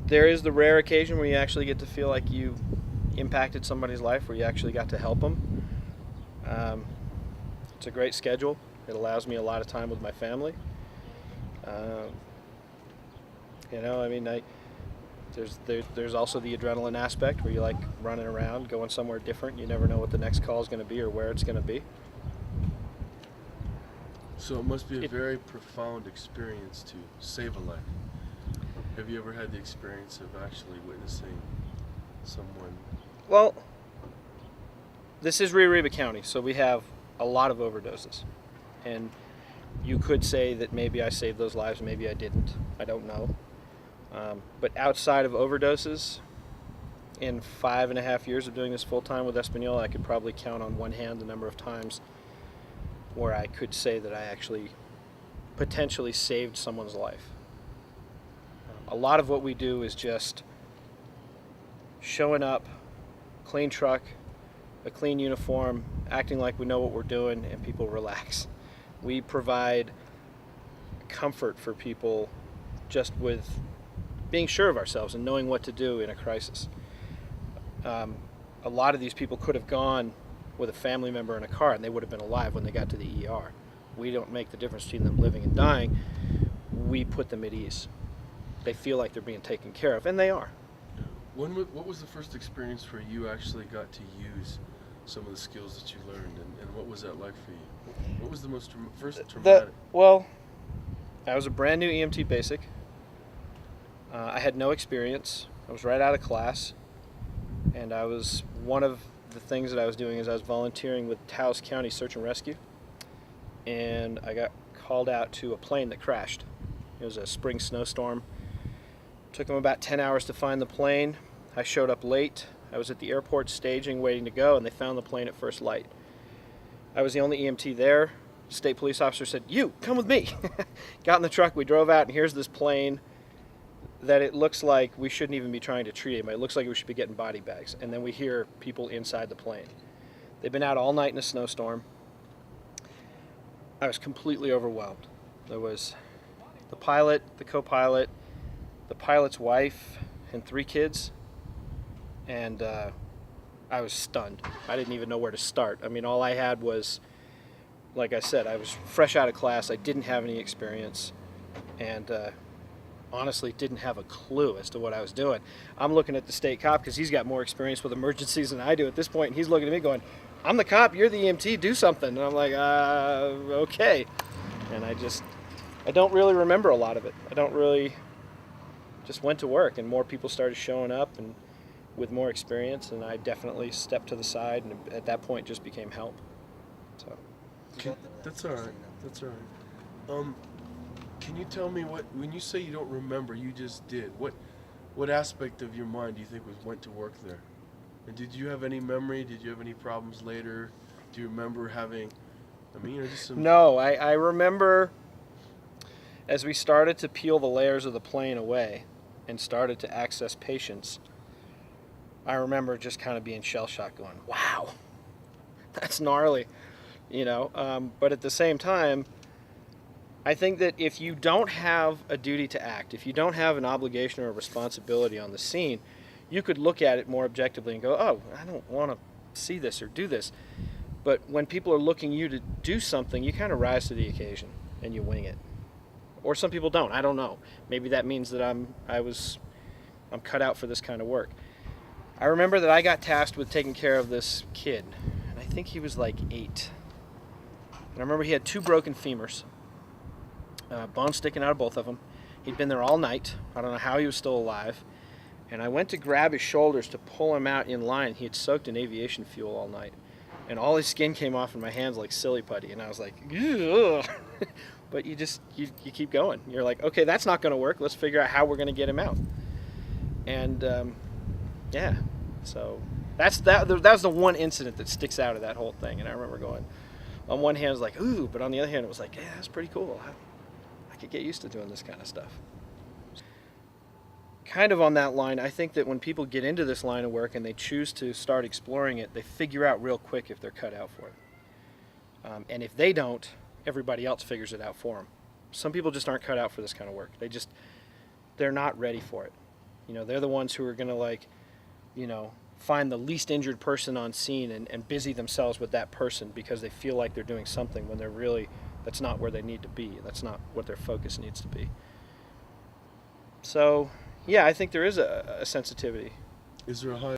there is the rare occasion where you actually get to feel like you impacted somebody's life, where you actually got to help them. Um, it's a great schedule. It allows me a lot of time with my family. Um, I mean, there's also the adrenaline aspect where you like running around, going somewhere different. You never know what the next call is going to be or where it's going to be. So it must be a It, very profound experience to save a life. Have you ever had the experience of actually witnessing someone? well, this is Rio Arriba County, so we have a lot of overdoses, and you could say that maybe I saved those lives, maybe I didn't. I don't know. But outside of overdoses, in 5.5 years of doing this full time with Espanol, I could probably count on one hand the number of times where I could say that I actually potentially saved someone's life. A lot of what we do is just showing up, clean truck, a clean uniform, acting like we know what we're doing, and people relax. We provide comfort for people just with being sure of ourselves and knowing what to do in a crisis. A lot of these people could have gone with a family member in a car and they would have been alive when they got to the ER. We don't make the difference between them living and dying. We put them at ease. They feel like they're being taken care of, and they are. What was the first experience where you actually got to use some of the skills that you learned, and what was that like for you? What was the first traumatic? Well, I was a brand new EMT basic. I had no experience. I was right out of class, and one of the things that I was doing is I was volunteering with Taos County Search and Rescue, and I got called out to a plane that crashed. It was a spring snowstorm. Took them about 10 hours to find the plane. I showed up late. I was at the airport staging, waiting to go, and they found the plane at first light. I was the only EMT there. State police officer said, "You, come with me." Got in the truck, we drove out, and here's this plane that it looks like we shouldn't even be trying to treat anybody. It looks like we should be getting body bags. And then we hear people inside the plane. They've been out all night in a snowstorm. I was completely overwhelmed. There was the pilot, the co-pilot, the pilot's wife, and 3 kids. And I was stunned. I didn't even know where to start. I mean, all I had was, like I said, I was fresh out of class. I didn't have any experience. And honestly didn't have a clue as to what I was doing. I'm looking at the state cop because he's got more experience with emergencies than I do at this point, and he's looking at me going, "I'm the cop, you're the EMT, do something." And I'm like, okay. And I don't really remember a lot of it. I don't really, just went to work, and more people started showing up and with more experience, and I definitely stepped to the side, and at that point just became help. So. That's all right. That's all right. Can you tell me when you say you don't remember, you just did. What aspect of your mind do you think went to work there? And did you have any memory? Did you have any problems later? Do you remember having? I mean, just some. No, I remember as we started to peel the layers of the plane away and started to access patients. I remember just kind of being shell-shocked, going, "Wow, that's gnarly," But at the same time, I think that if you don't have a duty to act, if you don't have an obligation or a responsibility on the scene, you could look at it more objectively and go, "Oh, I don't want to see this or do this." But when people are looking you to do something, you kind of rise to the occasion and you wing it. Or some people don't. I don't know. Maybe that means that I'm cut out for this kind of work. I remember that I got tasked with taking care of this kid, and I think he was like 8. And I remember he had 2 broken femurs. Bones sticking out of both of them. He'd been there all night. I don't know how he was still alive. And I went to grab his shoulders to pull him out in line. He had soaked in aviation fuel all night. And all his skin came off in my hands like silly putty. And I was like, ugh. But you keep going. You're like, okay, that's not going to work. Let's figure out how we're going to get him out. And yeah, so that was the one incident that sticks out of that whole thing. And I remember going, on one hand, it was like, ooh, but on the other hand, it was like, yeah, that's pretty cool. I could get used to doing this kind of stuff. Kind of on that line, I think that when people get into this line of work and they choose to start exploring it, they figure out real quick if they're cut out for it. And if they don't, everybody else figures it out for them. Some people just aren't cut out for this kind of work. They're not ready for it. You know, they're the ones who are going to, like, you know, find the least injured person on scene and busy themselves with that person because they feel like they're doing something when they're really, that's not where they need to be. That's not what their focus needs to be. So, yeah, I think there is a sensitivity. Is there a high